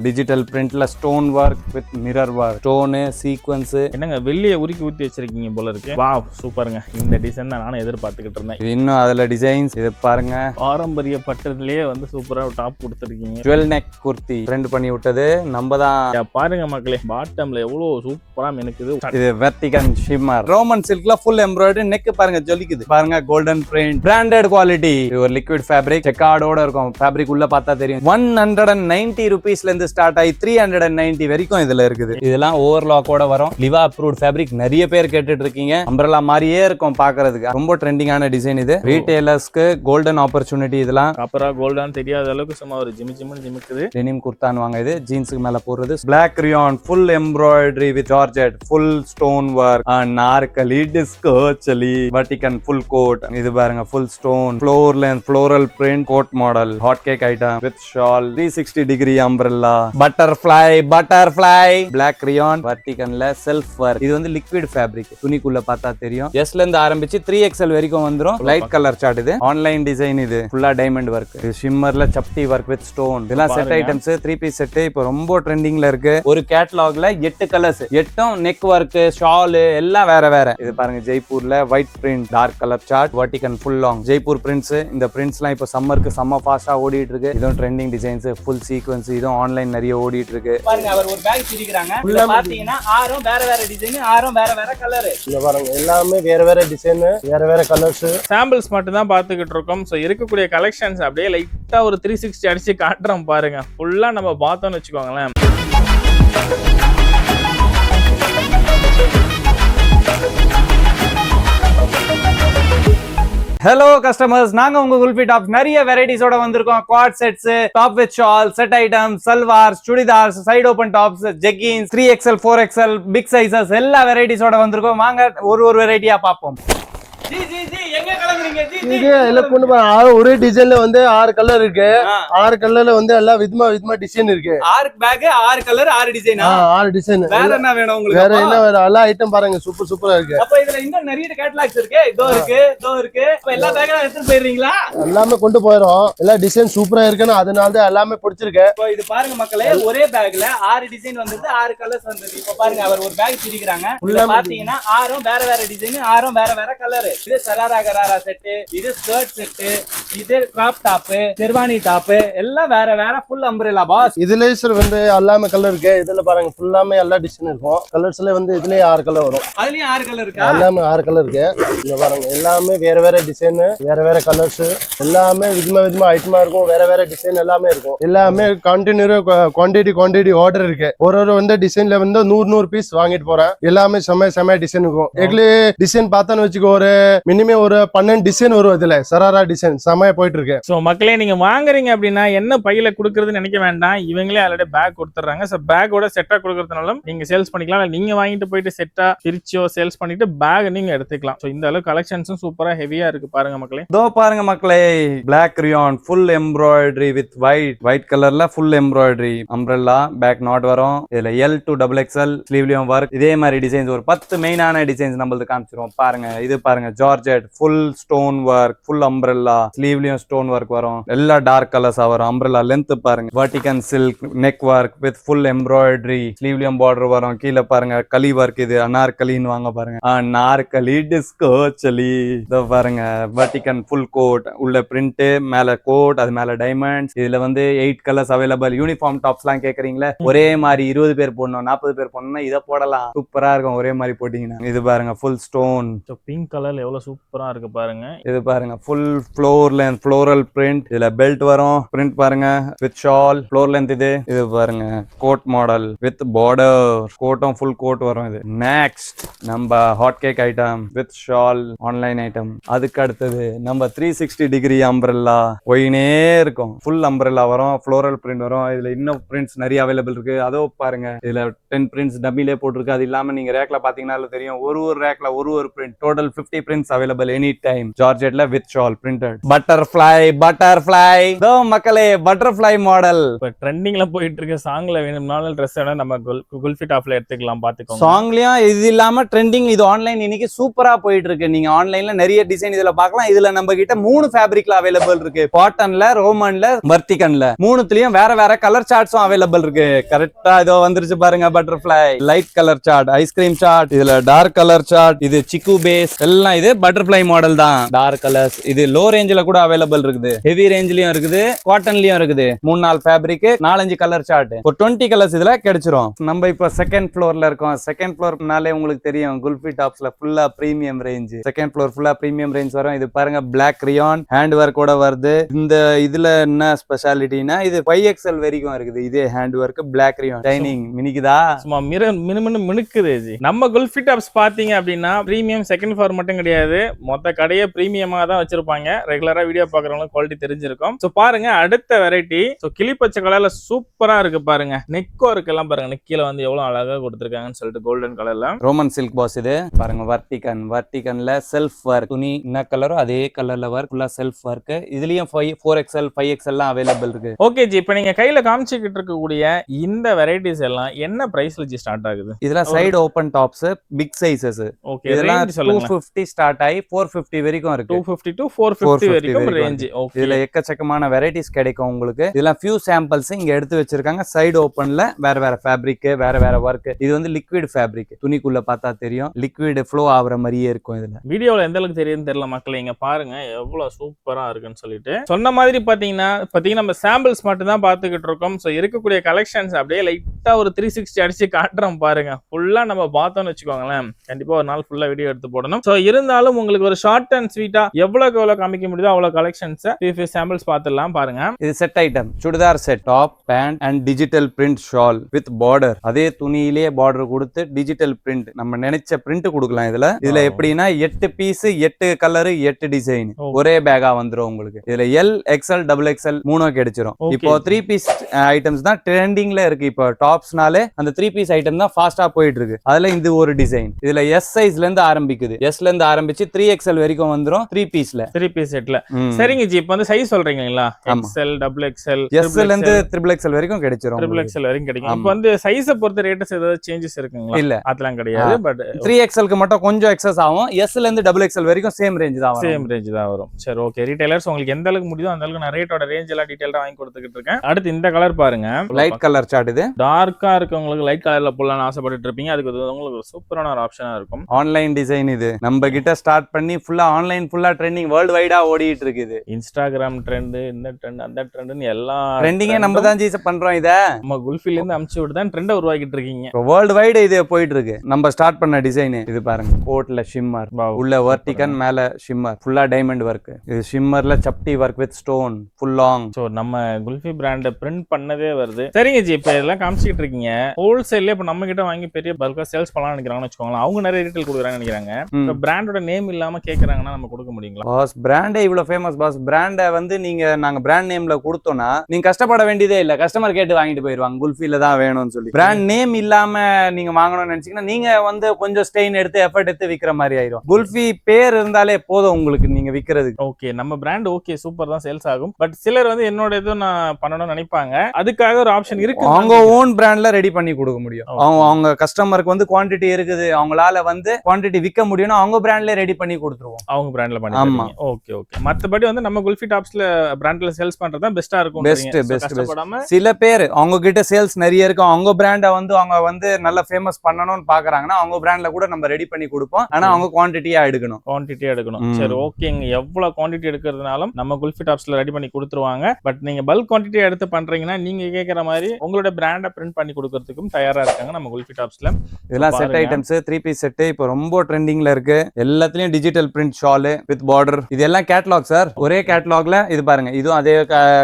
Digital பிரிண்ட்ல stone work with mirror work, stone sequins. என்னங்க வெள்ளியை உருக்கி ஊத்தி வச்சிருக்கீங்க போல இருக்கு. வாவ் சூப்பருங்க. இந்த டிசைன் தான் நானும் எதிர்பார்த்துக்கிட்டு இருந்தேன். இன்னும் அதுல டிசைன்ஸ் இது பாருங்க. பாரம்பரிய பட்டத்திலேயே வந்து சூப்பரா டாப் கொடுத்துருக்கீங்க. ஜுவல் நெக் குர்த்தி ட்ரெண்ட் பண்ணி விட்டது நம்ம தான். பாருங்க மக்களே, பாட்டம்ல எவ்வளவு சூப்பரா எனக்கு இது வெர்டிகன் ஷிம்மர் ரோமன் சில்க்ல ஃபுல் எம்ப்ராய்டரி. நெக் பாருங்க ஜொலிக்குது பாருங்க. Golden print, branded quality. ஒரு லிக்விட் ஃபேப்ரிக் செக்கார்டோட இருக்கும். ஃபேப்ரிக் உள்ள பார்த்தா தெரியும். 190 ரூபீஸ்ல இருந்து ஸ்டார்ட் ஆகி 390 வரைக்கும் இதுல இருக்குது. இதெல்லாம் ஓவர்லாக்கோட வரும். லிவா அப்ரூவ்ட் ஃபேப்ரிக். நிறைய பேர் கேட்டுட்டு இருக்கீங்க. அம்ப்ரெல்லா மாதிரியே இருக்கும் பாக்குறதுக்கு. ரொம்ப ட்ரெண்டிங்கான டிசைன் இது. ரீட்டைலர்ஸ்க்கு கோல்டன் ஆப்பர்ச்சுனிட்டி. இதெல்லாம் காப்பரா கோல்டன் தெரியாத அளவுக்கு சும்மா ஒரு ஜிமிக்குது. டெனிம் குர்தான் வாங்க. இது ஜீன்ஸ்க்கு மேல போடுறது. Black rayon full embroidery with georgette, full stone work, நார்கலி டிஸ்கோ சலி, வட்டிகன் ஃபுல் கோட். இது பாருங்க full stone, floor length floral print coat model, hot cake item with shawl, 360 degree umbrella, butterfly black rayon வர்டிகன்ல செல்ஃப் ஒர்க். இது வந்து liquid fabric. துணிக்குள்ள பார்த்தா தெரியும். எஸ்ல இருந்து ஆரம்பிச்சு 3XL வரைக்கும் வந்துரும். Light colour chart. இது ஆன்லைன் டிசைன். இது ஃபுல்லா டைமண்ட் ஒர்க். இது ஷிம்மர்ல சப்டி ஒர்க் வித் ஸ்டோன். இதெல்லாம் செட் ஐட்டம்ஸ். 3 பீஸ் செட் இப்போ ரொம்ப ட்ரெண்டிங்ல இருக்கு. ஒரு கேட்டலாக்ல 8 கலர்ஸ், 8ம் நெக் ஒர்க், ஷால் எல்லாம் வேற வேற. இது பாருங்க ஜெய்ப்பூர்ல white print dark colour chart, வர்டிகன் ஃபுல் லாங் ஜெய்ப்பூர் பிரிண்ட்ஸ். இந்த பிரிண்ட்ஸ்லாம் இப்போ சம்மருக்கு செம்ம ஃபாஸ்டா ஓடிட்டு இருக்கு. இதுவும் ட்ரெண்டிங் டிசைன்ஸ், ஃபுல் சீக்வன்ஸ். இதுவும் ஆன்லைன் நிறைய ஓடிட்டு இருக்கு. பாருங்க அவர் ஒரு பேக் பிரிக்கிறாங்க. உள்ள பாத்தீங்கன்னா ஆறும் வேற வேற டிசைன், ஆறும் வேற வேற கலர். இங்க பாருங்க எல்லாமே வேற வேற டிசைன், வேற வேற கலர்ஸ். சாம்பிள்ஸ் மட்டும் தான் பாத்துக்கிட்டு இருக்கோம். சோ இருக்கக்கூடிய கலெக்ஷன்ஸ் அப்படியே லைட்டா ஒரு 360 அடிச்சு காட்டுறோம் பாருங்க. ஃபுல்லா நம்ம பார்த்தோம்னு வச்சுக்கோங்களேன். ஹலோ கஸ்டமர்ஸ், நாங்க உங்க குல்ஃபி டாப்ஸ் நிறைய வெரைட்டிஸோட வந்திருக்கோம். Coord sets, top with shawl, set items, salwars, chudidars, side open tops, jeggings, 3XL 4XL big sizes எல்லா வெரைட்டிஸோட வந்திருக்கோம். வாங்க ஒரு வெரைட்டியா பார்ப்போம். ஜி ஜி ஜி எங்க கிளம்புறீங்க? ஜி ஜி இது எல்லாம் கொண்டு போய் ஒரே டிசைன்ல வந்து 6 கலர் இருக்கு. 6 கலர்ல வந்து எல்லாம் விதமா டிசைன் இருக்கு. 6 பேக், 6 கலர், 6 டிசைன். 6 டிசைன். வேற என்ன வேணும் உங்களுக்கு? வேற என்ன வேற எல்லா ஐட்டம் பாருங்க சூப்பரா இருக்கு. அப்ப இதுல இன்னும் நிறைய கேட்டலாக்ஸ் இருக்கு. இதோ இருக்கு. அப்ப எல்லா பேக்கும் எடுத்து போயிடுறீங்களா? எல்லாமே கொண்டு போறோம். எல்லா டிசைன் சூப்பரா இருக்குன்னு அதனால தான் எல்லாமே பிடிச்சிருக்கு. இப்போ இது பாருங்க மக்களே, ஒரே பேக்ல 6 டிசைன் வந்திருக்கு, 6 கலர்ஸ் வந்திருக்கு. இப்போ பாருங்க அவர் ஒரு பேக் பிரிக்கிறாங்க. உள்ள பாத்தீங்கன்னா ஆறும் வேற வேற டிசைன், ஆறும் வேற வேற கலர். இது சராரா கராரா செட், இது ஸ்கர்ட் செட், இது கிராப் டாப், செர்வானி டாப், எல்லாம் வேற வேற ஃபுல் அம்ப்ரெல்லா பாஸ். இதுல சார் வந்து எல்லாமே கலர் இருக்கு. இதுல பாருங்க ஃபுல்லாமே எல்லா டிசைன் இருக்கும். கலர்ஸ்ல வந்து இதுலயே 6 கலர் வரும். அதுலயும் 6 கலர் இருக்கா? எல்லாமே 6 கலர் இருக்கு. இங்க பாருங்க எல்லாமே வேற டிசைன், வேற கலர்ஸ். எல்லாமே விதமா ஐட்டமா இருக்கும். வேற டிசைன் எல்லாமே இருக்கும். எல்லாமே கண்டினியூ குவான்டிட்டி ஆர்டர் இருக்கு. ஒரு வந்து டிசைன்ல வந்து 100 பீஸ் வாங்கிட்டு போறேன். எல்லாமே செம டிசைன் இருக்கும். எங்களுக்கு டிசைன் பார்த்தோன்னு வச்சுக்கோ, ஒரு மினிமம் ஒரு 12 டிசைன் வரும். இதுல சராரா டிசைன் செமையா போயிட்டு இருக்கு. சோ மக்களே, நீங்க வாங்குறீங்க அப்படின்னா என்ன பையில கொடுக்கறதுன்னு நினைக்க வேண்டாம். இவங்களே ஆல்ரெடி பேக் கொடுத்துறாங்க. சோ பேக்கோட செட்டா கொடுக்கறதுனால நீங்க சேல்ஸ் பண்ணிக்கலாம். நீங்க வாங்கிட்டு போயிட்டு செட்டா பிரிச்சோ சேல்ஸ் பண்ணிட்டு பேக் நீங்க எடுத்துக்கலாம். சோ இந்த அளவுக்கு கலெக்ஷன்ஸும் சூப்பரா ஹெவியா இருக்கு பாருங்க மக்களே. இதோ பாருங்க மக்களே, black rayon full embroidery with white கலர்ல full embroidery umbrella back knot வரும். இதுல L to XXL ஸ்லீவ்லயும் ஒர்க். இதே மாதிரி டிசைன்ஸ் ஒரு 10 மெயினான டிசைன்ஸ் நம்மளுக்கு காமிச்சிருவோம் பாருங்க. இது பாருங்க georgette full stone work, full umbrella, ஸ்லீவ்லயும் ஸ்டோன் ஒர்க் வரும். எல்லா டார்க் கலர்ஸா வரும். அம்ப்ரெல்லா லென்த் பாருங்க. வர்டிகன் silk neck work with full embroidery, ஸ்லீவ்லயும் பார்டர் வரும். கீழே பாருங்க கலி ஒர்க். இது அனார்கலின்னு வாங்க பாருங்க. நார்கலி டிஸ்கோ சலி. இதோ பாருங்க வர்டிகன் ஃபுல் கோட், உள்ள பிரிண்ட், மேல கோட், அது மேல டைமண்ட்ஸ். இதுல வந்து 8 கலர்ஸ் அவைலபிள். யூனிஃபார்ம் டாப்ஸ் எல்லாம் கேக்குறீங்களா, ஒரே மாதிரி 20 பேர் போடணும், 40 பேர் போடணும்னா இதை போடலாம். சூப்பரா இருக்கும் ஒரே மாதிரி போட்டீங்கன்னா. இது பாருங்க ஃபுல் ஸ்டோன். பிங்க் கலர்ல எவ்வளவு சூப்பரா இருக்கு பாருங்க. இது பாருங்க full floor length floral print. இதுல பெல்ட் வரும். பிரிண்ட் பாருங்க வித் ஷால், ஃப்ளோர் லென்த். இது பாருங்க கோட் மாடல் வித் பார்டர். கோட்டும் ஃபுல் கோட் வரும். இது நெக்ஸ்ட் நம்ம hot cake item with shawl online item. அதுக்கு அடுத்தது நம்ம 360 டிகிரி அம்ப்ரெல்லா. ஒயினே இருக்கும். ஃபுல் அம்ப்ரெல்லா வரும். ஃப்ளோரல் பிரிண்ட் வரும். இதுல இன்னும் பிரிண்ட்ஸ் நிறைய அவைலபிள் இருக்கு. அதோ பாருங்க இதுல 10 பிரிண்ட்ஸ் டபிலே போட்டிருக்கு. அது இல்லாம நீங்க ரேக்ல பாத்தீங்கன்னா தெரியும், ஒரு ரேக்ல ஒரு print. Total 50 prints available any time. Time ஜார்ஜெட்ல வித் ஷால் பிரிண்டட் பட்டர்ஃப்ளை தோ மக்களே பட்டர்ஃப்ளை மாடல் இப்ப ட்ரெண்டிங்ல போயிட்டு இருக்க சாங்ல வேணும்னாலும் ட்ரெஸ் நம்ம குல்ஃபி டாப்ல எடுத்துக்கலாம் பாத்துக்கோங்க. சாங்லயும் இது இல்லாம ட்ரெண்டிங் இது ஆன்லைன் இன்னைக்கு சூப்பரா போயிட்டு இருக்கு. நீங்க ஆன்லைன்ல நிறைய டிசைன் இதுல பார்க்கலாம். இதுல நம்ம கிட்ட 3 ஃபேப்ரிக்ல அவைலபிள் இருக்கு. காட்டன்ல, ரோமன்ல, வர்டிகன்ல மூணுத்துலயும் வேற வேற கலர் சார்ட்ஸும் அவைலபிள் இருக்கு. கரெக்டா இதோ வந்துருச்சு பாருங்க butterfly. Light colour chart, ice cream chart, இதுல டார்க் கலர் சார்ட், இது சிக்கு பேஸ் எல்லாம் இது பட்டர்ஃப்ளை மாடல் தான். டார்க் கலர்ஸ் இது லோ ரேஞ்சில கூட அவைலபிள் இருக்குது. ஹெவி ரேஞ்சிலயும் இருக்குது, காட்டன்லயும் இருக்குது. 3-4 ஃபேப்ரிக், 4-5 கலர் சார்ட், ஒரு 20 கலர்ஸ் இதுல கிடைச்சிரும். நம்ம இப்ப செகண்ட் ஃப்ளோர்ல இருக்கோம். செகண்ட் ஃப்ளோர்னாலே உங்களுக்கு தெரியும் குல்ஃபி டாப்ஸ்ல ஃபுல்லா பிரீமியம் ரேஞ்ச். செகண்ட் ஃப்ளோர் ஃபுல்லா பிரீமியம் ரேஞ்ச் வரும். இது பாருங்க பிளாக் ரியான் ஹேண்ட் ஒர்க் கூட வருது. இந்த இதுல என்ன ஸ்பெஷாலிட்டினா இது 5XL வரைக்கும் இருக்குது. இதே ஹேண்ட் ஒர்க் பிளாக் ரியான் டைனிங் மினிக்குதா சும்மா மினுக்குது ஜி. நம்ம குல்ஃபி டாப்ஸ் பாத்தீங்க அப்படின்னா பிரீமியம் செகண்ட் ஃப்ளோர் மட்டும் கிடையாது, மொத்த கடையே பிரீமியமா தான் வச்சிருப்பாங்க. ரெகுலரா வீடியோ பாக்குறவங்களுக்கு குவாலிட்டி தெரிஞ்சிருக்கும். சோ பாருங்க அடுத்த வெரைட்டி. சோ கிளி பச்சை கலர்ல சூப்பரா இருக்கு பாருங்க. நெக் ஒர்க் எல்லாம் பாருங்க, நெக்கில வந்து எவ்வளவு அழகா கொடுத்திருக்காங்கன்னு சொல்லிட்டு கோல்டன் கலர்ல. ரோமன் சில்க் பாஸ் இது பாருங்க. வர்டிகன்ல செல்ஃப் ஒர்க், துணி என்ன கலரோ அதே கலர்ல ஒர்க், ஃபுல்லா செல்ஃப் ஒர்க். இதுலயும் 4XL 5XL எல்லாம் அவைலபிள் இருக்கு. ஓகே ஜி, இப்போ நீங்க கையில காமிச்சிட்டு இருக்கக்கூடிய இந்த வெரைட்டிஸ் எல்லாம் என்ன பிரைஸ்ல ஜி ஸ்டார்ட் ஆகுது? இதெல்லாம் side open tops, big sizes. Okay, இதெல்லாம் ரேஞ்ச் சொல்லுங்க. 250 ஸ்டார்ட் ஆகி 450 வரைக்கும் இருக்கு. 250 to 450 வரைக்கும் ரேஞ்ச். ஓகே, இதுல எக்கச்சக்கமான வெரைட்டிஸ் கிடைக்கும் உங்களுக்கு. இதெல்லாம் ஃபியூ சாம்பிள்ஸ் இங்க எடுத்து வச்சிருக்காங்க. சைடு ஓபன்ல வேற வேற ஃபேப்ரிக், வேற வேற ஒர்க். இது வந்து லிக்விட் ஃபேப்ரிக். துணிக்குள்ள பார்த்தா தெரியும் லிக்விட் ஃப்ளோ ஆகுற மாதிரியே இருக்கும். இதுல வீடியோல எந்த அளவுக்கு தெரியுதுன்னு தெரியல மக்களே, இங்க பாருங்க எவ்வளவு சூப்பரா இருக்குன்னு சொல்லிட்டு. சொன்ன மாதிரி பாத்தீங்கன்னா நம்ம சாம்பிள்ஸ் மட்டும் தான் பாத்துக்கிட்டு இருக்கோம். சோ இருக்கக்கூடிய கலெக்ஷன்ஸ் அப்படியே லைட்டா ஒரு 360 அடிச்சு காட்டுறோம் பாருங்க. ஃபுல்லா நம்ம பார்த்தோம்னு வச்சுக்கோங்களேன், கண்டிப்பா ஒரு நாள் ஃபுல்லா வீடியோ எடுத்து போடணும். சோ இருந்தாலும் உங்களுக்கு ஒரு ஷார்ட் அண்ட் ஸ்வீட்டா எவ்வளவு காமிக்க முடியுதோ அவ்வளவு கலெக்ஷன்ஸ் சாம்பிள்ஸ் பார்த்துடலாம் பாருங்க. இது set item, chudidar set, top, pant and digital print shawl with border. அதே துணியிலேயே பார்டர் கொடுத்து டிஜிட்டல் பிரிண்ட், நம்ம நினைச்ச பிரிண்ட் கொடுக்கலாம். இதுல எப்படின்னா 8 பீஸ், 8 கலர், 8 டிசைன் ஒரே பேக்கா வந்துரும் உங்களுக்கு. இதுல L, XL, XXL 3 கிடைச்சிரும். இப்போ 3 பீஸ் ஐட்டம்ஸ் தான் ட்ரெண்டிங்ல இருக்கு. இப்போ டாப்ஸ்னாலே அந்த 3 பீஸ் ஐட்டம் தான் ஃபாஸ்டா போயிட்டு இருக்கு. அதுல இது ஒரு டிசைன். இதுல S சைஸ்ல இருந்து ஆரம்பிக்குது. Sல இருந்து ஆரம்பிச்சு 3XL வரைக்கும் வந்துரும் 3 பீஸ்ல, 3 பீஸ் செட்ல. சரிங்க ஜி, இப்போ வந்து சைஸ் சொல்றீங்களா? XL, XXL, Sல இருந்து XXL வரைக்கும் கிடைச்சிரும். XXL வரைக்கும் கிடைக்கும். இப்போ வந்து சைஸை பொறுத்த ரேட்ஸ் ஏதாவது சேஞ்சஸ் இருக்குங்களா? இல்ல, அதெல்லாம் கிடையாது. பட் 3XLக்கு மட்டும் கொஞ்சம் எக்ஸஸ் ஆகும். Sல இருந்து XXL வரைக்கும் சேம் ரேஞ்ச் தான் வரும். சேம் ரேஞ்ச் தான் வரும். சரி, ஓகே. ரீட்டைலர்ஸ் உங்களுக்கு எந்த அளவுக்கு முடியுதோ அந்த அளவுக்கு நான் ரேட்டோட ரேஞ்ச் எல்லாம் டீடைலா வாங்கி கொடுத்துக்கிட்டு இருக்கேன். அடுத்து இந்த கலர் பாருங்க, லைட் கலர் சார்ட். இது டார்க்கா இருக்கு, உங்களுக்கு லைட் கலர்ல போடலாம்னு ஆசைப்பட்டுட்டு இருப்பீங்க. அதுக்கு உங்களுக்கு ஒரு சூப்பரான ஒரு ஆப்ஷனா இருக்கும். ஆன்லைன் டிசைன் இது நம்ம கிட்ட ஸ்டார்ட் பண்ணி ஃபுல்லா ஆன்லைன், ஃபுல்லா ட்ரெண்டிங் வேர்ல்ட் வைடா ஓடிட்டு இருக்குது. இன்ஸ்டாகிராம் ட்ரெண்ட், இந்த ட்ரெண்ட், அந்த ட்ரெண்ட்னு எல்லா ட்ரெண்டிங்கே நம்ம தான் ஜீஸ் பண்றோம். இத நம்ம குல்ஃபில இருந்து அமுச்சு விட்டு தான் ட்ரெண்ட உருவாக்கிட்டு இருக்கீங்க. வேர்ல்ட் வைடு இது போயிட்டு இருக்கு. நம்ம ஸ்டார்ட் பண்ண டிசைன் இது பாருங்க. கோட்ல ஷிம்மர், உள்ள வர்டிகன், மேல ஷிம்மர், ஃபுல்லா டைமண்ட் ஒர்க். இது ஷிம்மர்ல சப்டி work with stone, full long. So நம்ம குல்ஃபி பிராண்ட் பிரிண்ட் பண்ணதே வருது. சரிங்க ஜி, இப்ப இதெல்லாம் காமிச்சிட்டு இருக்கீங்க. ஹோல்சேல்ல இப்ப நம்ம கிட்ட வாங்கி பெரிய பல்கா சேல்ஸ் பண்ணலாம்னு நினைக்கிறாங்கன்னு வச்சுக்கோங்களேன். அவங்க நிறைய ரீட்டைல் கொடுக்குறாங்கன்னு நினைக்கிறாங்க. இப்ப பிராண்டோட நேம் இல்லாம கேக்குறாங்கன்னா நம்ம கொடுக்க முடியுங்களா? பாஸ் பிராண்டே இவ்வளவு ஃபேமஸ் பாஸ். பிராண்ட வந்து நாங்க பிராண்ட் நேம்ல கொடுத்தோம்னா நீங்க கஷ்டப்பட வேண்டியதே இல்ல. கஸ்டமர் கேட்டு வாங்கிட்டு போயிருவாங்க. குல்ஃபில தான் வேணும்னு சொல்லி. பிராண்ட் நேம் இல்லாம நீங்க வாங்கணும்னு நினைச்சீங்கன்னா நீங்க வந்து கொஞ்சம் ஸ்டெயின் எடுத்து எஃபர்ட் எடுத்து விக்கிற மாதிரி ஆயிரும். குல்ஃபி பேர் இருந்தாலே போதும் உங்களுக்கு நீங்க விக்கிறதுக்கு. ஓகே, நம்ம பிராண்ட் ஓகே சூப்பர் தான் சேல்ஸ் ஆகும். பட் சிலர் வந்து என்னோட இதுவும் நான் பண்ணணும்னு நினைப்பாங்க. அதுக்காக ஒரு ஆப்ஷன் இருக்கு. அவங்க ஓன் பிராண்ட்ல ரெடி பண்ணி கொடுக்க முடியும். அவங்க கஸ்டமருக்கு வந்து குவாண்டிட்டி இருக்குது, அவங்களால வந்து குவாண்டிட்டி விற்க முடியும்னா அவங்க பிராண்ட்ல ரெடி பண்ணி கொடுத்துருவோம். அவங்க பிராண்ட்ல பண்ணி. Okay okay. மத்தபடி வந்து நம்ம குல்ஃபி டாப்ஸ்ல பிராண்ட்ல சேல்ஸ் பண்றது தான் பெஸ்டா இருக்கும். பெஸ்ட். சில பேர் அவங்க கிட்ட சேல்ஸ் நிறைய இருக்கு, அவங்க பிராண்ட வந்து அவங்க வந்து நல்ல ஃபேமஸ் பண்ணணும்னு பாக்குறாங்கன்னா அவங்க பிராண்ட்ல கூட நம்ம ரெடி பண்ணி கொடுப்போம். ஆனா அவங்க குவாண்டிட்டியா எடுக்கணும். சரி, ஓகேங்க. எவ்வளவு குவாண்டிட்டி எடுக்கிறதுனாலும் நம்ம குல்ஃபி டாப்ஸ்ல ரெடி பண்ணி கொடுத்துருவாங்க. பட் நீங்க பல்க் குவாண்டிட்டி எடுத்து பண்றீங்கன்னா நீங்க கேட்கற மாதிரி உங்களோட பிராண்ட பிரிண்ட் பண்ணி கொடுக்கறதுக்கும் தயாரா இருக்காங்க நம்ம குல்ஃபி டாப்ஸ்ல. இதெல்லாம் செட் ஐட்டம்ஸ், 3 பீஸ் செட். இப்போ ரொம்ப ட்ரெண்டிங்ல இருக்கு. எல்லாத்துலயும் digital print shawl with border. இது எல்லாம் கேட்டலாக் சார். ஒரே கேட்டலாக்ல இது பாருங்க. இதுவும் அதே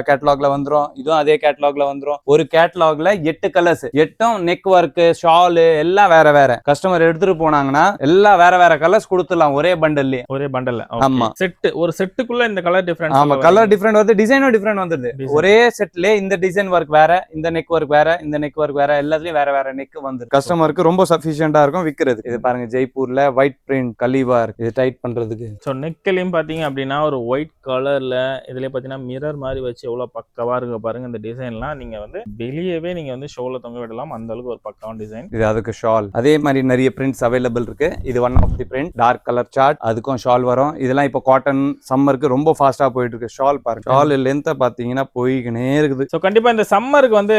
கேட்டலாக்ல வந்துரும், இதுவும் அதே கேட்டலாக்ல வந்துரும். ஒரு கேட்டலாக்ல 8 கலர்ஸ், 8ம் நெக் ஒர்க், ஷால் எல்லாம் வேற வேற. கஸ்டமர் எடுத்துட்டு போனாங்கன்னா எல்லாம் வேற வேற கலர்ஸ் கொடுத்துடலாம் ஒரே பண்டல்ல. ஆமா, செட் ஒரு செட்டுக்குள்ள இந்த கலர் டிஃபரன்ஸ். ஆமா, கலர் டிஃபரண்ட் வருது, டிசைனும் டிஃபரண்ட் வந்துருது. ஒரே செட்ல இந்த டிசைன் ஒர்க் வேற, இந்த நெக் ஒர்க் வேற, இந்த நெக் நெக் ஒர்க் வேற, எல்லாத்துலயும் வேற வேற நெக் வந்து கஸ்டமருக்கு ரொம்ப சஃபிஷியன்டா இருக்கும் விக்கிறது. இது பாருங்க ஜெய்ப்பூர்ல ஒயிட் பிரிண்ட் கலீவா இருக்கு, இது டைட் பண்றதுக்கு. ஸோ நெக்லையும் பாத்தீங்க அப்படின்னா ஒரு ஒயிட் கலர்ல இதுலயே பாத்தீங்கன்னா மிரர் மாதிரி வச்சு எவ்வளவு பக்கவா இருக்கு பாருங்க. இந்த டிசைன்லாம் நீங்க வந்து வெளியவே நீங்க வந்து ஷோல தொங்க விடலாம், அந்த அளவுக்கு ஒரு பக்காவான டிசைன். இது அதுக்கு ஷால், அதே மாதிரி நிறைய பிரிண்ட்ஸ் அவைலபிள் இருக்கு. இது one of the print, dark colour chart, அதுக்கும் ஷால் வரும். இதெல்லாம் இப்போ காட்டன் சம்மருக்கு ரொம்ப ஃபாஸ்டா போயிட்டு இருக்கு. ஷால் பாருங்க, ஷால் லென்த் பாத்தீங்கன்னா போய்கினே இருக்குது. ஸோ கண்டிப்பா இந்த சம்மருக்கு வந்து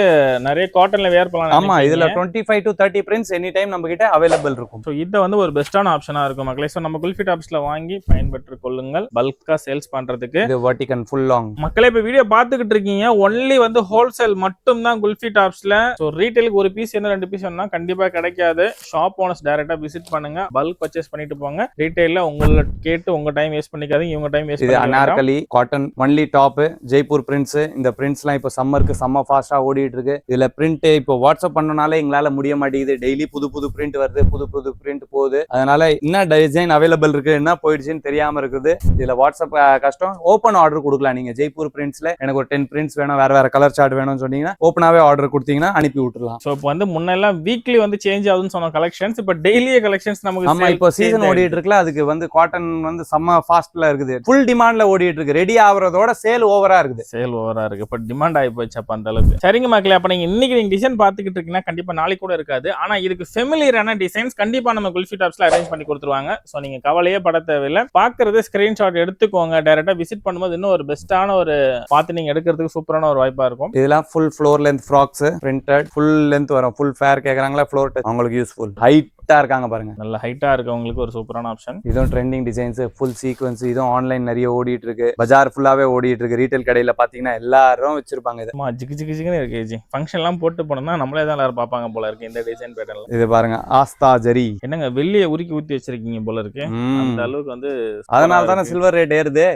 நிறைய காட்டன்ல வேர் பண்ணலாம். ஆமா, இதுல 25 to 30 பிரிண்ட்ஸ் எனி டைம் நம்ம கிட்ட அவைலபிள் இருக்கும். ஸோ இது வந்து ஒரு பெஸ்டான ஆப்ஷனா இருக்கும் மக்களே. ஸோ நம்ம குல்ஃபி டாப்ஸ்ல வாங்கி பயன்பெற்றுக் கொள்ளுங்கள், பல்கா சேல்ஸ் பண்றதுக்கு. இது வர்டிகன் ஃபுல் லாங். மக்களே இப்ப வீடியோ பாத்துக்கிட்டு இருக்கீங்க, ஒன்லி வந்து ஹோல்சேல் மட்டும் தான் குல்ஃபி டாப்ஸ்ல. ஸோ ரீட்டைலுக்கு ஒரு பீஸ் என்ன 2 பீஸ் வேணா கண்டிப்பா கிடைக்காது. ஷாப் ஓனர்ஸ் டைரக்டா விசிட் பண்ணுங்க, பல்க் பர்ச்சேஸ் பண்ணிட்டு போங்க. ரீட்டைல்ல உங்களை கேட்டு உங்க டைம் வேஸ்ட் பண்ணிக்காதீங்க, இவங்க டைம் வேஸ்ட் இது Anarkali cotton only top, Jaipur prints. இந்த பிரிண்ட்ஸ்லாம் இப்போ சம்மருக்கு செம்ம ஃபாஸ்டா ஓடிட்டு இருக்கு. இதுல பிரிண்ட் இப்போ வாட்ஸ்அப் பண்ணனால எங்களால முடிய மாட்டேங்குது. டெய்லி புது புது பிரிண்ட் வருது, புது புது பிரிண்ட் போகுது. அதனால என்ன டிசைன் அவைலபிள் இருக்கு, என்ன போயிடுச்சுன்னு தெரியாம இருக்குது. இதுல வாட்ஸ்அப் கஷ்டம். ஓப்பன் ஆர்டர் கொடுக்கலாம் நீங்க. ஜெய்ப்பூர் பிரிண்ட்ஸ்ல எனக்கு ஒரு 10 பிரிண்ட்ஸ் வேணும், வேற வேற கலர் சார்ட் வேணும்னு சொன்னீங்கன்னா ஓப்பனாவே ஆர்டர் கொடுத்தீங்கன்னா அனுப்பி விட்டுறலாம். ஸோ இப்போ வந்து முன்னெல்லாம் வீக்லி வந்து சேஞ்ச் ஆகுதுன்னு சொன்ன கலெக்ஷன்ஸ் இப்போ டெய்லியே கலெக்ஷன்ஸ் நமக்கு. ஆமா, இப்போ சீசன் ஓடிட்டு இருக்குல்ல, அதுக்கு வந்து காட்டன் வந்து செம்ம ஃபாஸ்ட்ல இருக்குது, ஃபுல் டிமாண்ட்ல ஓடிட்டு இருக்கு. ரெடி ஆகுறதோட சேல் ஓவரா இருக்குது. சேல் ஓவரா இருக்கு, இப்போ டிமாண்ட் ஆகி போச்சு அப்ப அந்த அளவுக்கு. சரிங்க மக்களே, அப்ப நீங்க இன்னைக்கு நீங்க டிசைன் பாத்துக்கிட்டு இருக்கீங்கன்னா கண்டிப்பா நாளைக்கு கூட இருக்காது. ஆனா இதுக்கு ஃபெமிலியரான டிசைன்ஸ் கண்டிப்பா நம்ம குல்ஃபி டாப்ஸ்ல அரேஞ்ச் பண்ணி கொடுத்துருவாங்க. ஸோ நீங்க கவலையே பட தேவையில்லை. பாக்குறது ஸ்கிரீன்ஷாட் எடுத்துக்கோங்க, டைரக்டா விசிட் பண்ணும்போது இன்னும் ஒரு பெஸ்டான ஒரு பார்த்து நீங்க எடுக்கிறதுக்கு சூப்பரான ஒரு வாய்ப்பா இருக்கும். இதெல்லாம் full floor length frocks, printed full length வரும். ஃபுல் ஃபேர் கேக்குறாங்களா, ஃப்ளோர் டச் அவங்களுக்கு யூஸ்ஃபுல். ஹைட்டா இருக்காங்க பாருங்க, நல்ல ஹைட்டா இருக்கவங்களுக்கு ஒரு சூப்பரான ஆப்ஷன். இதுவும் ட்ரெண்டிங் டிசைன்ஸ், ஃபுல் சீக்வன்ஸ். இதுவும் ஆன்லைன் நிறைய ஓடிட்டு இருக்கு, பஜார் ஃபுல்லாவே ஓடிட்டு இருக்கு. ரீட்டைல் கடையில பாத்தீங்கன்னா எல்லாரும் வச்சிருப்பாங்க. இது ஜிகு ஜிகு ஜிகுன்னு இருக்கு ஜி. ஃபங்க்ஷன் எல்லாம் போட்டு போனோம்னா நம்மளே தான் எல்லாரும் பார்ப்பாங்க போல இருக்கு இந்த டிசைன் பேட்டர்ன்ல. இது பாருங்க ஆஸ்தா ஜரி, என்னங்க வெள்ளிய உருக்கி ஊத்தி வச்சிருக்கீங்க போல இருக்கு. அந்த அளவுக்கு வந்து அதனால தானே சில்வர் ரேட் ஏறுது.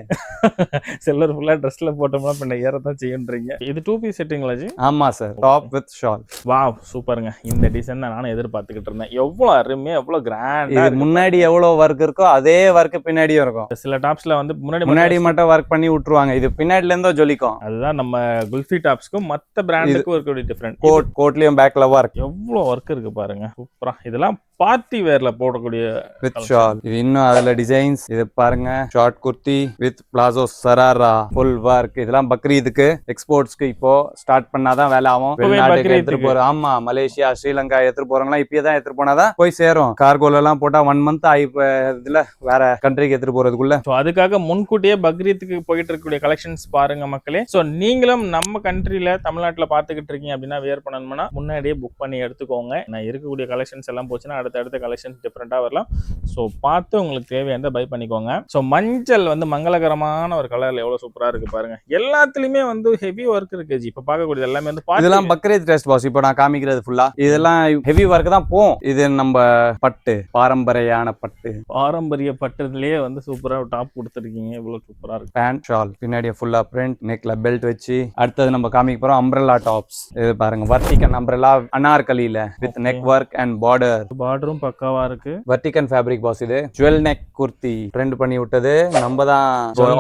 சில்வர் ஃபுல்லா ட்ரெஸ்ல போட்டோம்னா பின்ன ஏறதான் செய்யுன்றீங்க. இது 2 பீஸ் செட்டிங்களா ஜி? ஆமா sir, top with shawl. Wow சூப்பருங்க. இந்த டிசைன் தான் நானும் எதிர்பார்த்துக்கிட்டு இருந்தேன். எவ்வளவு அருமையா, எவ்வளவு கிராண்டா. இது முன்னாடி எவ்வளவு ஒர்க் இருக்கோ அதே ஒர்க் பின்னாடியும் இருக்கும். சில டாப்ஸ்ல வந்து முன்னாடி மட்டும் ஒர்க் பண்ணி விட்டுருவாங்க, இது பின்னாடில இருந்தோ ஜொலிக்கும். அதுதான் நம்ம குல்ஃபி டாப்ஸ்க்கும் மத்த பிராண்டுக்கும் இருக்கக்கூடிய டிஃபரண்ட். கோட்லயும் பேக்ல ஒர்க், எவ்வளவு ஒர்க் இருக்கு பாருங்க, சூப்பரா. இதெல்லாம் பார்ட்டி வேர்ல போடக்கூடிய வித் ஷால். இது இன்னும் அதுல டிசைன்ஸ். இது பாருங்க short kurti with palazzo sharara full work. இதெல்லாம் பக்ரீதுக்கு எக்ஸ்போர்ட்ஸ்க்கு இப்போ ஸ்டார்ட் பண்ணாதான் வேலை ஆகும். வெளிநாட்டுக்கு எடுத்துட்டு போறோம். ஆமா, மலேசியா ஸ்ரீலங்கா எடுத்துட்டு போறவங்களாம் இப்பதான் எடுத்துட்டு போனாதான் போய் சேரும். கார்கோல எல்லாம் போட்டா 1 month ஆகி இதுல வேற கண்ட்ரிக்கு எடுத்துட்டு போறதுக்குள்ள. சோ அதுக்காக முன்கூட்டியே பக்ரீத்துக்கு போயிட்டு இருக்கக்கூடிய கலெக்ஷன்ஸ் பாருங்க மக்களே. சோ நீங்களும் நம்ம கண்ட்ரில தமிழ்நாட்டுல பாத்துக்கிட்டு இருக்கீங்க அப்படின்னா வேர் பண்ணணும்னா முன்னாடியே புக் பண்ணி எடுத்துக்கோங்க. நான் இருக்கக்கூடிய கலெக்ஷன்ஸ் எல்லாம் போச்சுன்னா அடுத்த கலெக்ஷன்ஸ் டிஃபரெண்டா வரலாம். ஸோ பார்த்து உங்களுக்கு தேவையான பை பண்ணிக்கோங்க. ஸோ மஞ்சள் வந்து மங்களகரமான ஒரு கலர்ல எவ்வளவு சூப்பரா இருக்கு பாருங்க. எல்லாத்துலயுமே வந்து ஹெவி ஒர்க் இருக்கு ஜி. இப்ப பார்க்கக்கூடியது எல்லாமே வந்து இதெல்லாம் பக்ரீத் ட்ரெஸ் பாஸ். இப்போ நான் காமிக்கிறது ஃபுல்லா இதெல்லாம் ஹெவி ஒர்க் தான் போகும். இது நம்ம பட்டு, பாரம்பரியான பட்டு, பாரம்பரிய பட்டுலயே வந்து சூப்பரா டாப் கொடுத்துருக்கீங்க. இவ்வளவு சூப்பரா இருக்கு. பேண்ட் ஷால், பின்னாடி ஃபுல்லா பிரிண்ட், நெக்ல பெல்ட் வச்சு. அடுத்தது நம்ம காமிக்க போறோம் அம்ப்ரெல்லா டாப்ஸ். இது பாருங்க வர்டிகன் அம்ப்ரெல்லா அனார்கலில வித் நெக் ஒர்க் அண்ட் பார்டரும் பக்காவா இருக்கு. வர்டிகன் ஃபேப்ரிக் பாஸ். இது ஜுவல் நெக் குர்த்தி ட்ரெண்ட் பண்ணி விட்டது நம்ம தான்.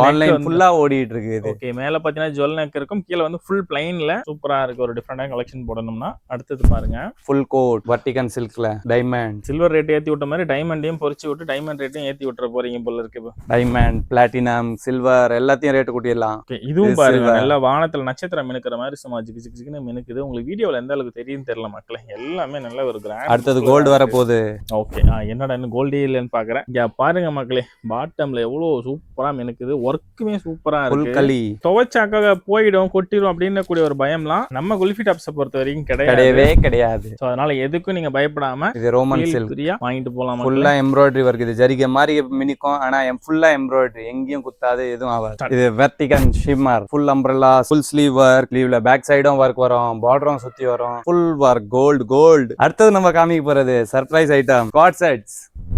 ஆன்லைன் ஃபுல்லா ஓடிட்டு இருக்கு இது. ஓகே, மேல பாத்தீங்கன்னா ஜுவல் நெக் இருக்கும், கீழ வந்து ஃபுல் பிளைன்ல சூப்பரா இருக்கு. ஒரு டிஃபரெண்டான கலெக்ஷன் போடணும்னா அடுத்தது பாருங்க ஃபுல் கோட் வர்டிகன் சில்க்ல டைமண்ட். சில்வர் ரேட் ஏத்தி விட்ட மாதிரி டைமண்டையும் பொரிச்சு விட்டு டைமண்ட் ரேட்டையும் ஏத்தி விட்டுற போறீங்க போல இருக்கு. டைமண்ட், பிளாட்டினம், சில்வர் எல்லாத்தையும் ரேட் கூட்டிடலாம். இதுவும் பாருங்க நல்லா வானத்துல நட்சத்திரம் மினுக்கிற மாதிரி சும்மா ஜிகு ஜிகு ஜிகுன்னு மினுக்குது. உங்களுக்கு வீடியோல எந்த அளவுக்கு தெரியும் தெரியல மக்களே. எல்லாமே நல்ல ஒரு கிராண்ட். அடுத்தது கோல்டு வர போகுது. ஓகே, என்னடா இன்னும் கோல்டே இல்லைன்னு பாக்குறேன். இங்க பாருங்க மக்களே, பாட்டம்ல எவ்வளவு சூப்பரா மினுக்குது. ஒர்க்குமே சூப்பரா இருக்கு. துவைச்சாக்காக போயிடும் கொட்டிடும் அப்படின்னு கூடிய ஒரு பயம்லாம் நம்ம குல்ஃபி டாப்ஸை பொறுத்த வரைக்கும் கிடையவே கிடையாது. அதனால எதுக்கும் நீங்க பயப்படாம இது ரோமன் சில்க் வாங்கிட்டு போலாம். ஃபுல்லா எம்ப்ராய்டரி ஒர்க். இது ஜரிகை மாதிரி மினிக்கும், ஆனா ஃபுல்லா எம்ப்ராய்டரி, எங்கேயும் குத்தாது, எதுவும் ஆகாது. இது வெர்டிகன் shimmer full umbrella, full sleeve work, ஸ்லீவ்ல பேக் சைடும் ஒர்க் வரும், பார்டரும் சுத்தி வரும், ஃபுல் ஒர்க் கோல்டு. அடுத்தது நம்ம காமிக்க போறது surprise item, coord sets.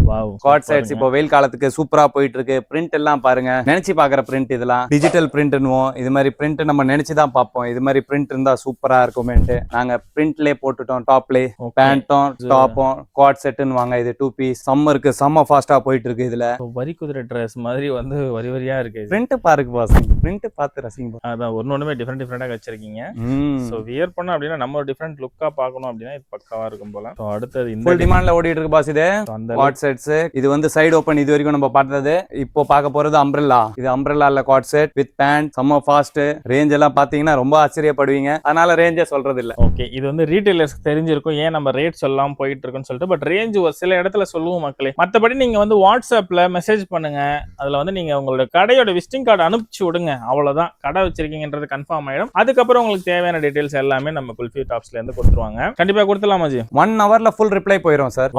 Wow coord sets இப்போ வெயில் காலத்துக்கு சூப்பரா போயிட்டு இருக்கு. பிரிண்ட் எல்லாம் பாருங்க, நினைச்சு பாக்குற பிரிண்ட் இதெல்லாம் டிஜிட்டல் பிரிண்ட்னுவோம். இது மாதிரி பிரிண்ட் நம்ம நினைச்சுதான் பார்ப்போம். இது மாதிரி பிரிண்ட் இருந்தா சூப்பரா இருக்குமேன்ட்டு நாங்க பிரிண்ட்லயே போட்டுட்டோம். டாப்லே பேண்டும் டாப்பும் காட் செட்னு வாங்க. இது 2 பீஸ் சம்மருக்கு செம்ம ஃபாஸ்டா போயிட்டு இருக்கு. இதுல வரி குதிரை ட்ரெஸ் மாதிரி வந்து வரி வரியா இருக்கு. பிரிண்ட் பாருங்க பாஸ், பிரிண்ட் பார்த்து ரசிங்க. அதான் ஒன்னொண்ணுமே டிஃபரெண்டா வச்சிருக்கீங்க. சோ வியர் பண்ண அப்படின்னா நம்ம ஒரு டிஃபரெண்ட் லுக்கா பார்க்கணும் அப்படின்னா இது பக்காவா இருக்கும் போல. சோ அடுத்து இந்த ஃபுல் டிமாண்ட்ல ஓடிட்டு இருக்கு பாஸ். இது காட் செட்ஸ். இது வந்து சைடு ஓபன் இது வரைக்கும் நம்ம பார்த்தது. இப்போ பார்க்க போறது அம்ப்ரெல்லா. இது அம்ப்ரெல்லால காட் செட் வித் பேண்ட் செம்ம ஃபாஸ்ட். ரேஞ்ச் எல்லாம் பாத்தீங்கன்னா ரொம்ப ஆச்சரியப்படுவீங்க. அதனால ரேஞ்சே சொல்றது இல்ல. ஓகே, இது வந்து ரீட்டைலர்ஸ்க்கு தெரிஞ்சிருக்கும் ஏன் நம்ம ரேட் சொல்லலாம் போயிட்டு இருக்குன்னு சொல்லிட்டு. பட் ரேஞ்ச் ஒரு சில இடத்துல சொல்லுவோம் மக்களே. மத்தபடி நீங்க வந்து வாட்ஸ்அப்ல மெசேஜ் பண்ணுங்க. அதுல வந்து நீங்க உங்களோட கடையோட விசிட்டிங் கார்டு அனுப்பிச்சு விடுங்க. அவ்வளவுதான், கடை வச்சிருக்கீங்கன்றது கன்ஃபார்ம் ஆயிடும். அதுக்கப்புறம் உங்களுக்கு தேவையான டீடைல்ஸ் எல்லாமே நம்ம குல்ஃபி டாப்ஸ்ல இருந்து கொடுத்துருவாங்க. கண்டிப்பா கொடுத்துலாமா ஜி? 1 ஹவர்ல ஃபுல் ரிப்ளை போயிடும் சார்.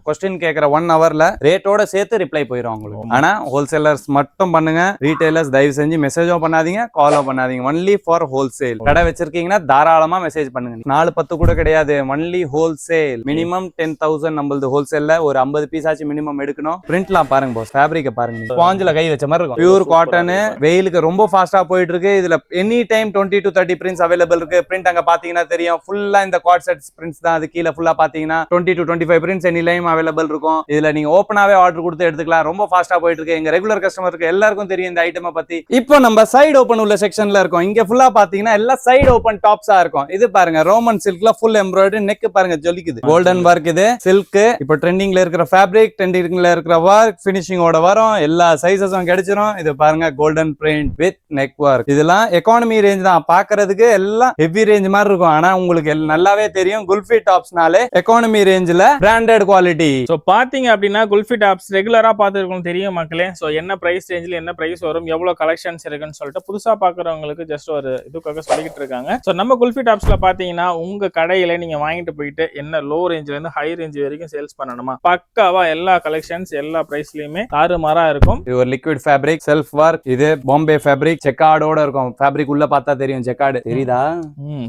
क्वेश्चन கேக்குற 1 ஹவர்ல ரேட்டோட சேர்த்து ரிப்ளை போயிடும் உங்களுக்கு. ஆனா ஹோல்சேலர்ஸ் மட்டும் பண்ணுங்க. ரீட்டைலர்ஸ் தயவு செஞ்சு மெசேஜும் பண்ணாதீங்க, காலும் பண்ணாதீங்க. Only for wholesale. கடை வச்சிருக்கீங்கன்னா தாராளமா மெசேஜ் பண்ணுங்க. 4-10 கூட கிடையாது, ஒன்லி ஹோல்சேல். மினிமம் 10,000 நம்மளது ஹோல்சேல்ல ஒரு 50 பீஸ் ஆச்சு மினிமம் எடுக்கணும். பிரிண்ட்லாம் பாருங்க பாஸ், ஃபேப்ரிக்க பாருங்க, ஸ்பாஞ்சில கை வச்ச மாதிரி இருக்கும். பியூர் காட்டன், வெயிலுக்கு ரொம்ப ஃபாஸ்டா போயிட்டு இருக்கு. இதுல any time 20 to 30 prints available இருக்கு. பிரிண்ட் அங்க பாத்தீங்கன்னா தெரியும், ஃபுல்லா இந்த காட் செட்ஸ் பிரிண்ட்ஸ் தான். அது கீழ ஃபுல்லா பாத்தீங்கன்னா 20 to 25 prints any time available இருக்கும். இதுல நீங்க ஓபனாவே ஆர்டர் கொடுத்து எடுத்துக்கலாம். ரொம்ப ஃபாஸ்டா போயிட்டு இருக்கு. எங்க ரெகுலர் கஸ்டமருக்கு எல்லாருக்கும் தெரியும் இந்த ஐட்டமை பத்தி. இப்போ நம்ம சைடு ஓபன் உள்ள செக்ஷன்ல இருக்கோம். இங்க ஃபுல்லா பாத்தீங்கன்னா எல்லாம் சைடு ஓபன் டாப்ஸா இருக்கும். இது பாருங்க ரோமன் சில்க்ல ஃபுல் எம்ப்ராய்டரி, நெக் பாருங்க ஜொலிக்குது, கோல்டன் ஒர்க். இது சில்க். இப்போ ட்ரெண்டிங்ல இருக்கிற ஃபேப்ரிக், ட்ரெண்டிங்ல இருக்கிற ஒர்க், ஃபினிஷிங்கோட வரும். எல்லா சைஸஸும் கிடைச்சிரும். இது பாருங்க golden print with neck work. இதெல்லாம் எக்கானமி ரேஞ்ச் தான். பாக்குறதுக்கு எல்லாம் ஹெவி ரேஞ்ச் மாதிரி இருக்கும். ஆனா உங்களுக்கு நல்லாவே தெரியும் குல்ஃபி டாப்ஸ்னாலே எக்கானமி ரேஞ்ச்ல பிராண்டட் குவாலிட்டி. சோ பாத்தீங்க அப்படின்னா குல்ஃபி டாப்ஸ் ரெகுலரா பாத்துருக்கோம் தெரியும் மக்களே. சோ என்ன பிரைஸ் ரேஞ்சில என்ன பிரைஸ் வரும், எவ்வளவு கலெக்ஷன்ஸ் இருக்குன்னு சொல்லிட்டு புதுசா பாக்குறவங்களுக்கு ஜஸ்ட் ஒரு இதுக்காக சொல்லிக்கிட்டு இருக்காங்க. சோ நம்ம குல்ஃபி டாப்ஸ்ல பாத்தீங்கன்னா உங்க கடையில நீங்க வாங்கிட்டு போயிட்டு என்ன லோ ரேஞ்ச்ல இருந்து ஹை ரேஞ்ச் வரைக்கும் சேல்ஸ் பண்ணணுமா, பக்காவா எல்லா கலெக்ஷன்ஸ் எல்லா பிரைஸ்லயுமே தாறுமாறா இருக்கும். இது ஒரு லிக்விட் ஃபேப்ரிக், செல்ஃப் ஒர்க். இது பாம்பே ஃபேப்ரிக், செக்கார்டோட இருக்கும். ஃபேப்ரிக் உள்ள பார்த்தா தெரியும், செக்கார்டு தெரியுதா?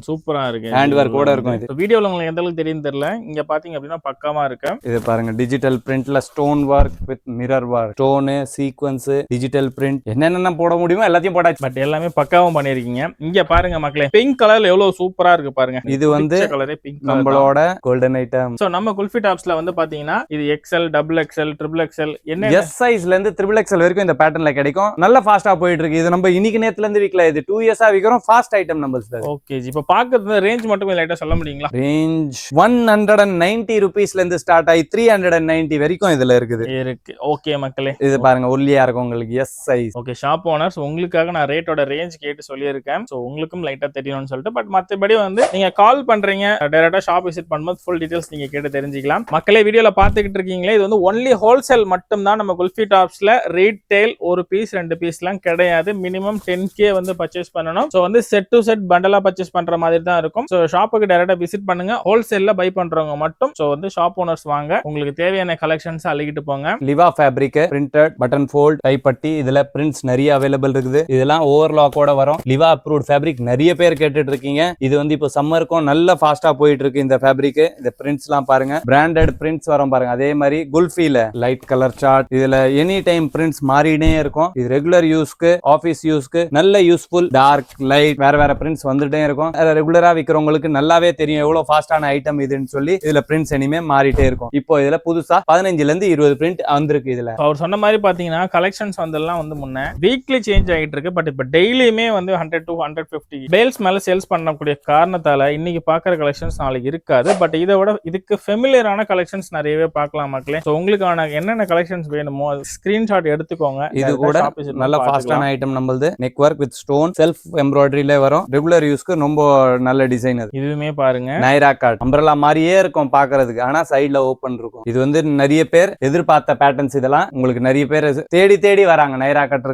சூப்பரா இருக்கு. ஹேண்ட் ஒர்க் கூட இருக்கும். இது வீடியோல உங்களுக்கு எந்த அளவுக்கு தெரியும் தெரியல. இங்க பாத்தீங்க அப்படின்னா பக்காவா இருக்கு. இது பாருங்க டிஜிட்டல் பிரிண்ட்ல stone work with mirror work. Stone, sequins, digital print என்னென்ன போட முடியுமோ எல்லாத்தையும் போட்டாச்சு. பட் எல்லாமே பக்காவும் பண்ணிருக்கீங்க. இங்க பாருங்க மக்களே, பிங்க் கலர்ல எவ்வளவு சூப்பரா இருக்கு பாருங்க. இது வந்து கலரே பிங்க், நம்மளோட கோல்டன் ஐட்டம். சோ நம்ம குல்ஃபி டாப்ஸ்ல வந்து பாத்தீங்கன்னா இது XL, XXL, XXL என்ன எஸ் சைஸ்ல இருந்து XXL வரைக்கும் இந்த பேட்டர்ன்ல கிடைக்கும். நல்ல ஃபாஸ்டா போயிட்டு இருக்கு. இது நம்ம இன்னைக்கு நேத்துல இருந்து விக்கல, இது 2 இயர்ஸா விக்கிறோம். ஃபாஸ்ட் ஐட்டம் நம்ம. ஓகே ஜி, இப்ப பாக்குறது ரேஞ்ச் மட்டும் லைட்டா சொல்ல முடியுங்களா? ரேஞ்ச் 190 ரூபீஸ்ல இருந்து ஸ்டார்ட் ஆகி 390 வரைக்கும் இதுல இருக்குது. இருக்கு. ஓகே மக்களே, இது பாருங்க ஒல்லியா இருக்கும் உங்களுக்கு. S size. Okay shop owners, உங்களுக்காக நான் ரேட்டோட ரேஞ்ச் கேட்டு சொல்லியிருக்கேன். சோ உங்களுக்கும் லைட்டா தெரியணும்னு சொல்லிட்டு. பட் மத்தபடி வந்து நீங்க கால் பண்றீங்க, டைரக்டா ஷாப் விசிட் பண்ணும்போது ஃபுல் டீடைல்ஸ் நீங்க கேட்டு தெரிஞ்சுக்கலாம். மக்களே வீடியோல பாத்துக்கிட்டு இருக்கீங்களே, இது வந்து ஒன்லி ஹோல்சேல் மட்டும் தான் நம்ம குல்ஃபி டாப்ஸ்ல. ரீட்டைல் ஒரு பீஸ் 2 பீஸ்லாம் கிடையாது. மினிமம் 10K வந்து பர்ச்சேஸ் பண்ணணும். சோ வந்து செட் டு செட் பண்டலா பர்ச்சேஸ் பண்ற மாதிரி தான் இருக்கும். சோ ஷாப்புக்கு டைரக்டா விசிட் பண்ணுங்க. ஹோல்சேல்ல பை பண்றவங்க மட்டும் சோ வந்து ஷாப் ஓனர்ஸ் வாங்க. உங்களுக்கு தேவையான கலெக்ஷன்ஸ் அள்ளிக்கிட்டு போங்க. லிவா ஃபேப்ரிக், பிரிண்டட், பட்டன் ஃபோல்ட், டைப்பட்டி. இதுல பிரிண்ட்ஸ் நிறைய அவைலபிள் இருக்குது. இதெல்லாம் ஓவர்லாக்கோட வரும். லிவா அப்ரூவ்ட் ஃபேப்ரிக் நிறைய பேர் கேட்டுட்டு இருக்கீங்க. இது வந்து இப்போ சம்மருக்கும் நல்ல ஃபாஸ்டா போயிட்டு இருக்கு இந்த ஃபேப்ரிக். இந்த பிரிண்ட்ஸ் எல்லாம் பாருங்க, பிராண்டட் பிரிண்ட்ஸ் வரும் பாருங்க. அதே மாதிரி குல்ஃபில லைட் கலர் சார்ட். இதுல எனி டைம் பிரிண்ட்ஸ் மாறினே இருக்கும். இது ரெகுலர் யூஸ்க்கு, ஆபீஸ் யூஸ்க்கு நல்ல யூஸ்ஃபுல். டார்க், லைட், வேற வேற பிரிண்ட்ஸ் வந்துட்டே இருக்கும். ரெகுலரா விக்கிறவங்களுக்கு நல்லாவே தெரியும் எவ்வளவு ஃபாஸ்டான ஐட்டம் இதுன்னு சொல்லி. இதுல பிரிண்ட்ஸ் இனிமே மாறிட்டே இருக்கும். இப்போ இதுல புதுசா 15ல இருந்து 20 பிரிண்ட் வந்திருக்கு. இதுல அவர் சொன்ன மாதிரி பாத்தீங்கன்னா கலெக்ஷன்ஸ் வந்தெல்லாம் வந்து முன்ன வீக்லி சேஞ்ச் ஆகிட்டு இருக்கு. பட் இப்ப டெய்லியுமே வந்து 100 to 150 பேல்ஸ் மேல சேல்ஸ் பண்ணக்கூடிய காரணத்தால இன்னைக்கு பாக்குற கலெக்ஷன்ஸ் நாளைக்கு இருக்காது. பட் இதை விட இதுக்கு ஃபெமிலியரான கலெக்ஷன்ஸ் நிறையவே பார்க்கலாம் மக்களே. சோ உங்களுக்கான என்னென்ன கலெக்ஷன்ஸ் வேணுமோ ஸ்கிரீன்ஷாட் எடுத்துக்கோங்க. இது கூட நல்ல ஃபாஸ்டான ஐட்டம் நம்மளது. Neck work with stone, self எம்ப்ராய்டரியில வரும். ரெகுலர் யூஸ்க்கு ரொம்ப நல்ல டிசைன். அது இதுவுமே பாருங்க நைரா கட் அம்ப்ரெல்லா மாதிரியே இருக்கும் பாக்குறதுக்கு. ஆனா சைடுல ஓபன் இருக்கும். இது வந்து நிறைய பேர் எதிர்பார்த்த பேட்டர்ன்ஸ். இதெல்லாம் உங்களுக்கு நிறைய பேர் தேடி தேடி வராங்க. நைரா கட்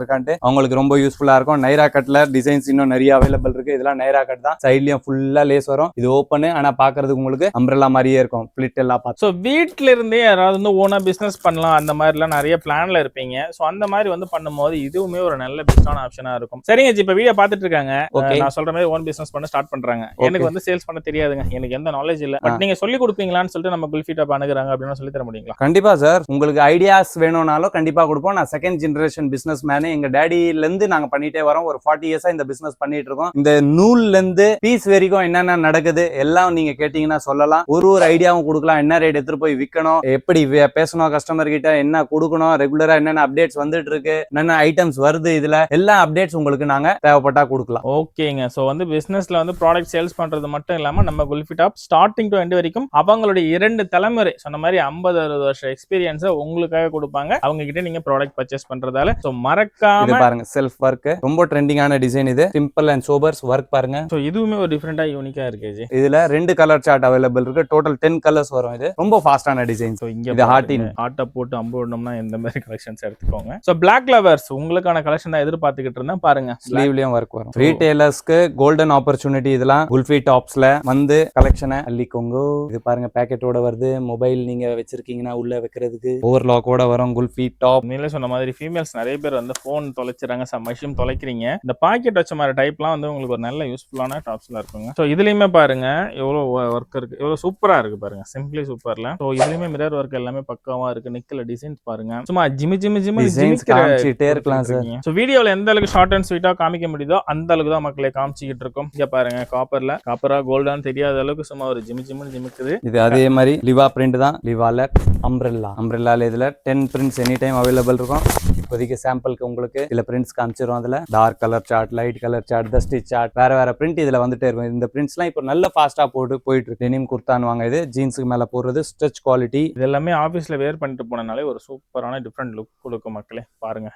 இருக்கான்ட்டு அவங்களுக்கு ரொம்ப யூஸ்ஃபுல்லா இருக்கும். நைரா கட்ல டிசைன்ஸ் இன்னும் நிறைய அவைலபிள் இருக்கு. இதெல்லாம் நைரா கட் தான். சைட்லயும் ஃபுல்லா லேஸ் வரும். இது ஓபன், ஆனா பாக்குறதுக்கு உங்களுக்கு அம்ப்ரெல்லா மாதிரியே இருக்கும். பிளிட் எல்லாம் பார்த்து. சோ வீட்ல இருந்தே யாராவது வந்து ஓனா பிசினஸ் பண்ணலாம் அந்த மாதிரி எல்லாம் நிறைய பிளான்ல இருப்பீங்க. சோ அந்த மாதிரி வந்து பண்ணும்போது இதுவுமே ஒரு நல்ல பெஸ்டான ஆப்ஷனா இருக்கும். சரிங்க ஜி, இப்ப வீடியோ பாத்துட்டு இருக்காங்க. நான் சொல்ற மாதிரி ஓன் பிசினஸ் பண்ண ஸ்டார்ட் பண்றாங்க. எனக்கு வந்து சேல்ஸ் பண்ண தெரியாதுங்க, எனக்கு எந்த நாலேஜ் இல்ல. பட் நீங்க சொல்லி கொடுப்பீங்களான்னு சொல்லிட்டு நம்ம குல்ஃபி டாப் அணுகுறாங்க. பண்றாங்க அப்படின்னு சொல்லி தர முடியுங்களா? கண்டிப்பா சார், உங்களுக்கு ஐடியாஸ் வேணும்னாலும் கண்டிப்பா கொடுப்போம். நான் செகண்ட் ஜெனரேஷன் பிசினஸ் மேனு. எங்க டேடில இருந்து நாங்க பண்ணிட்டே வரோம். ஒரு 40 இயர்ஸா இந்த பிசினஸ் பண்ணிட்டு இருக்கோம். இந்த நூல்ல இருந்து பீஸ் வரைக்கும் என்னென்ன நடக்குது எல்லாம் நீங்க கேட்டீங்கன்னா சொல்லலாம். ஒரு ஐடியாவும் கொடுக்கலாம். என்ன ரேட் எடுத்துட்டு போய் விற்கணும், எப்படி பேசணும் கஸ்டமர் கிட்ட, என்ன கொடுக்கணும், ரெகுலரா என்னென்ன அப்டேட்ஸ் வந்துட்டு இருக்கு, என்னென்ன ஐட்டம்ஸ் வருது, இதுல எல்லா அப்டேட்ஸ் உங்களுக்கு நாங்க தேவைப்பட்டா கொடுக்கலாம். ஓகேங்க. சோ வந்து பிசினஸ்ல வந்து ப்ராடக்ட் சேல்ஸ் பண்றது மட்டும் இல்லாம நம்ம kulfi top starting to end வரைக்கும் அவங்களுடைய 2 தலைமுறை சொன்ன மாதிரி 50-60 வருஷம் எக்ஸ்பீரியன்ஸை உங்களுக்காக கொடுப்பாங்க. அவங்க கிட்ட நீங்க ப்ராடக்ட் பர்ச்சேஸ் பண்றதால சோ மறக்காம இது பாருங்க, செல்ஃப் ஒர்க், ரொம்ப ட்ரெண்டிங்கான டிசைன். இது சிம்பிள் அண்ட் சோபர்ஸ் ஒர்க் பாருங்க. சோ இதுவுமே ஒரு டிஃபரெண்டா யூனிக்கா இருக்கு ஜி. இதுல 2 கலர் சார்ட் அவைலபிள் இருக்கு. டோட்டல் 10 கலர்ஸ் வரும். இது ரொம்ப ஃபாஸ்டான டிசைன். சோ இங்க இது ஹார்டின் ஆட்டை போட்டு அம்பு விடணும்னா இந்த மாதிரி கலெக்ஷன்ஸ் எடுத்துக்கோங்க. சோ பிளாக் லவர்ஸ் உங்களுக்கான கலெக்ஷன் தான் எதிர்பார்த்துக்கிட்டு இருந்தேன். பாருங்க, ஸ்லீவ்லயும் ஒர்க் வரும். ரீட்டைலர்ஸ்க்கு கோல்டன் ஆப்பர்ச்சுனிட்டி. இதெல்லாம் குல்ஃபி டாப்ஸ்ல வந்து கலெக்ஷனை அள்ளிக்கோங்க. இது பாருங்க, பேக்கெட்டோட வருது. மொபைல் நீங்க வச்சிருக்கீங்கன்னா உள்ள வைக்கிறதுக்கு ஓவர்லாக்கோட வரும் குல்ஃபி டாப். நீங்களே சொன்ன மாதிரி ஃபீமேல்ஸ் நிறைய பேர் வந்து போன் தொலைச்சிடறாங்க, மெஷின் தொலைக்கிறீங்க. இந்த பாக்கெட் வச்ச மாதிரி டைப்லாம் வந்து உங்களுக்கு ஒரு நல்ல யூஸ்ஃபுல்லான டாப்ஸ்ல இருக்குங்க. ஸோ இதுலயுமே பாருங்க எவ்வளவு ஒர்க் இருக்கு, எவ்வளவு சூப்பரா இருக்கு பாருங்க, சிம்பிளி சூப்பர்ல. ஸோ இதுலயுமே மிரர் ஒர்க் எல்லாமே பக்காவா இருக்கு. நிக்கல டிசைன்ஸ் பாருங்க, சும்மா ஜிமி காமிச்சிட்டே இருக்கலாம் சார். ஸோ வீடியோல எந்த அளவுக்கு ஷார்ட் அண்ட் ஸ்வீட்டா காமிக்க முடியுதோ அந்த அளவுக்கு தான் மக்களை காமிச்சிக்கிட்டு இருக்கும். இங்க பாருங்க, காப்பரா கோல்டான்னு தெரியாத அளவுக்கு சும்மா ஒரு ஜிமிக்குது. இது அதே மாதிரி லிவா பிரிண்ட் தான். லிவால அம்ப்ரெல்லால இதுல 10 பிரிண்ட்ஸ் எனி டைம் அவைலபிள் இருக்கும். இப்போதைக்கு சாம்பிளுக்கு உங்களுக்கு இதுல பிரிண்ட்ஸ் காமிச்சிரும். அதுல dark colour chart, light colour chart, dusty chart, வேற பிரிண்ட் இதுல வந்துட்டே இருக்கும். இந்த பிரிண்ட்ஸ்லாம் இப்போ நல்ல ஃபாஸ்டா போயிட்டு இருக்கு. டெனிம் குர்தான் வாங்க, இது ஜீன்ஸுக்கு மேல போடுறது, ஸ்ட்ரெச் குவாலிட்டி. இது எல்லாமே ஆபீஸ்ல வேர் பண்ணிட்டு போனனாலே ஒரு சூப்பரான டிஃப்ரெண்ட் லுக் கொடுக்கும் மக்களே. பாருங்க.